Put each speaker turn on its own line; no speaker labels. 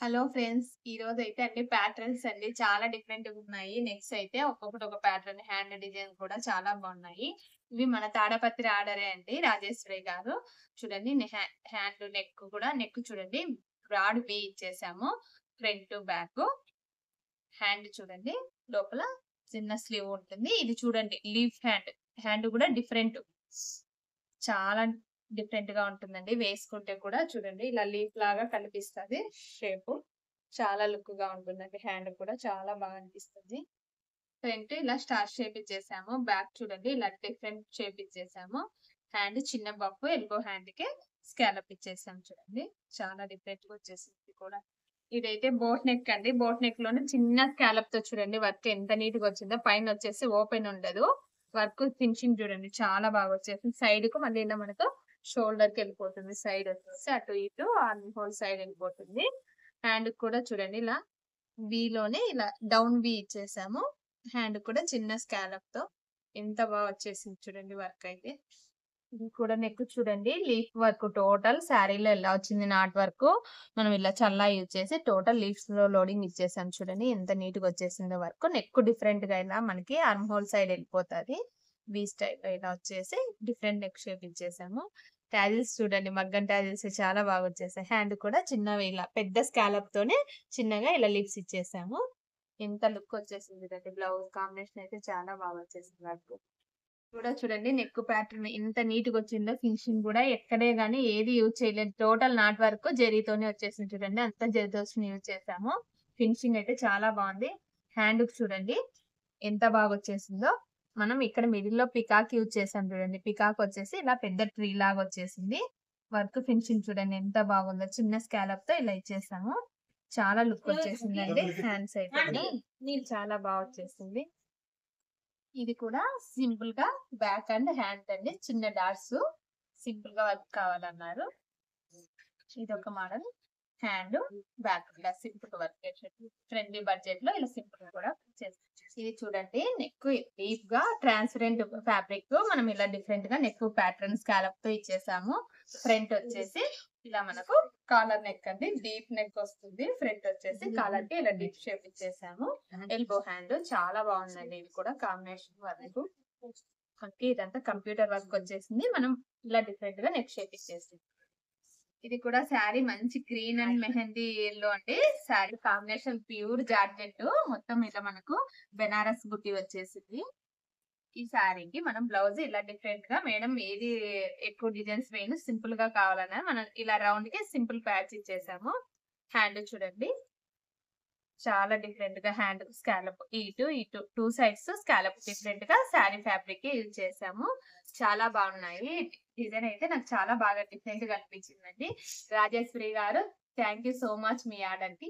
Hello friends. ఈరోజైతే అన్ని patterns అండి చాలా డిఫరెంట్‌గా ఉన్నాయి. నెక్స్ అయితే ఒక్కొక్కటి ఒక ప్యాటర్న్ హ్యాండ్ డిజైన్ కూడా చాలా బాగున్నాయి. ఇవి మన తాడపత్రి ఆర్డరే అండి రాజేశ్వరి గారు. చూడండి హ్యాండ్ నెక్ కూడా నెక్ చూడండి బ్రాడ్ వి ఇచ్చేసాము. Front, back. హ్యాండ్ చూడండి లోపల చిన్న స్లీవ్ ఉంటుంది. ఇది చూడండి లీఫ్ హ్యాండ్. హ్యాండ్ కూడా డిఫరెంట్. చాలా డిఫరెంట్‌గా ఉంటుందండి. వేసుకుంటే కూడా చూడండి ఇలా లీఫ్ లాగా కనిపిస్తది షేపు. చాలా లుక్‌గా ఉంటుందండి. హ్యాండ్ కూడా చాలా బాగా అనిపిస్తుంది. ఫ్రంట్ ఇలా స్టార్ షేప్ ఇచ్చేసాము. బ్యాక్ చూడండి ఇలా డిఫరెంట్ షేప్ ఇచ్చేసాము. హ్యాండ్ చిన్న పఫ్ ఎల్బో హ్యాండ్‌కి స్కాలప్ ఇచ్చేసాం చూడండి. చాలా డిఫరెంట్‌గా వచ్చేసింది ఇది కూడా. ఇదైతే బోట్ నెక్ అండి. బోట్ నెక్‌లోనే చిన్న స్కాలప్‌తో చూడండి వర్క్ ఎంత నీట్‌గా వచ్చిందో. పైన వచ్చేసి ఓపెన్ ఉండదు. వర్క్ ఫినిషింగ్ చూడండి చాలా బాగా వచ్చేసింది. సైడ్‌కు మళ్ళీ ఇలా మనకు షోల్డర్‌కి వెళ్ళిపోతుంది. సైడ్ వచ్చేసి అటు ఇటు ఆర్మ్ హోల్ సైడ్ వెళ్ళిపోతుంది. హ్యాండ్ కూడా చూడండి ఇలా వీలోనే ఇలా డౌన్ వి ఇచ్చేసాము. హ్యాండ్ కూడా చిన్న స్కాలప్‌తో ఎంత బాగా వచ్చేసింది చూడండి వర్క్ అయితే. ఇది కూడా నెక్ చూడండి లీఫ్ వర్క్ టోటల్ శారీలో ఎలా వచ్చింది నాట్ వర్క్. మనం ఇలా చల్లా యూజ్ చేసి టోటల్ లీఫ్స్ లో లోడింగ్ ఇచ్చేసాం చూడండి ఎంత నీట్ గా వచ్చేసిందో వర్క్. నెక్ డిఫరెంట్ గా ఇలా మనకి ఆర్మ్ హోల్ సైడ్ వెళ్ళిపోతుంది. వి స్టైల్ ఇలా వచ్చేసి డిఫరెంట్ నెక్ షేప్ ఇచ్చేసాము. టాజిల్స్ చూడండి మగ్గం టాజిల్స్ చాలా బాగా వచ్చేసాయి. హ్యాండ్ కూడా చిన్నవి ఇలా పెద్ద స్కాలప్ తోనే చిన్నగా ఇలా లీవ్స్ ఇచ్చేసాము. ఎంత లుక్ వచ్చేసింది అంటే బ్లౌజ్ కాంబినేషన్ అయితే చాలా బాగా వచ్చేసింది వర్క్. కూడా చూడండి నెక్ ప్యాటర్న్ ఎంత నీట్‌గా వచ్చిందో. ఫినిషింగ్ కూడా ఎక్కడే గాని ఏది యూజ్ చేయలేదు. టోటల్ నాట్ వర్క్ జరీతోనే వచ్చేసింది చూడండి. అంతా జరీతోనే యూజ్ చేసాము. ఫినిషింగ్ అయితే చాలా బాగుంది. హ్యాండ్‌కి చూడండి ఎంత బాగా వచ్చేసిందో. మనం ఇక్కడ మిడిల్‌లో పికాక్ యూజ్ చేసాం చూడండి. పికాక్ వచ్చేసి ఇలా పెద్ద ట్రీ లాగా వచ్చేసింది. వర్క్ ఫినిషింగ్ చూడండి ఎంత బాగుందో. చిన్న స్కాలప్‌తో ఇలా ఇచ్చేసాము. చాలా లుక్ వచ్చేసిందండి. హ్యాండ్స్ అయితే చాలా బాగా వచ్చేసింది. ఇది కూడా సింపుల్ గా బ్యాక్ అండ్ హ్యాండ్ అండి. చిన్న డాట్స్ సింపుల్ గా వర్క్ కావాలన్నారు. ఇది ఒక మోడల్. హ్యాండ్ బ్యాక్ ఇలా సింపుల్ వర్క్ చేసేది. ఫ్రెండ్లీ బడ్జెట్ లో ఇలా సింపుల్ కూడా చేస్తాం. ఇది చూడండి నెక్ డీప్ గా ట్రాన్స్పరెంట్ ఫ్యాబ్రిక్ మనం ఇలా డిఫరెంట్ గా నెక్ ప్యాటర్న్ స్కాలప్ తో ఇచ్చేసాము. ఫ్రంట్ వచ్చేసి ఇలా మనకు కాలర్ నెక్ అండి. డీప్ నెక్ వస్తుంది. ఫ్రంట్ వచ్చేసి కాలర్ కి ఇలా డీప్ షేప్ ఇచ్చేసాము. ఎల్బో హ్యాండ్ చాలా బాగుందండి. ఇది కూడా కాంబినేషన్ వర్క్. ఇదంతా కంప్యూటర్ వర్క్ వచ్చేసింది. మనం ఇలా డిఫరెంట్ గా నెక్ షేప్ ఇచ్చేసింది. ఇది కూడా శారీ మంచి గ్రీన్ అండ్ మెహందీ ఎల్లో అండి. Sari combination pure georgette. మొత్తం ఇలా మనకు బెనారస్ బుట్టి వచ్చేసింది. ఈ శారీకి మనం బ్లౌజ్ ఇలా డిఫరెంట్ గా మేడం ఏది ఎక్కువ డిజైన్స్ వేయను సింపుల్ గా కావాలన్నా మనం ఇలా రౌండ్ కి సింపుల్ ప్యాచ్ ఇచ్చేసాము. హ్యాండ్ చూడండి చాలా డిఫరెంట్ గా హ్యాండ్ స్కాలప్ ఇటు టూ సైడ్స్ స్కాలప్ డిఫరెంట్ గా శారీ ఫ్యాబ్రిక్ యూజ్ చేసాము. చాలా బాగున్నాయి. డిజైన్ అయితే నాకు చాలా బాగా డిఫరెంట్ గా అనిపించిందండి. రాజేశ్వరి గారు thank you so much me order కి.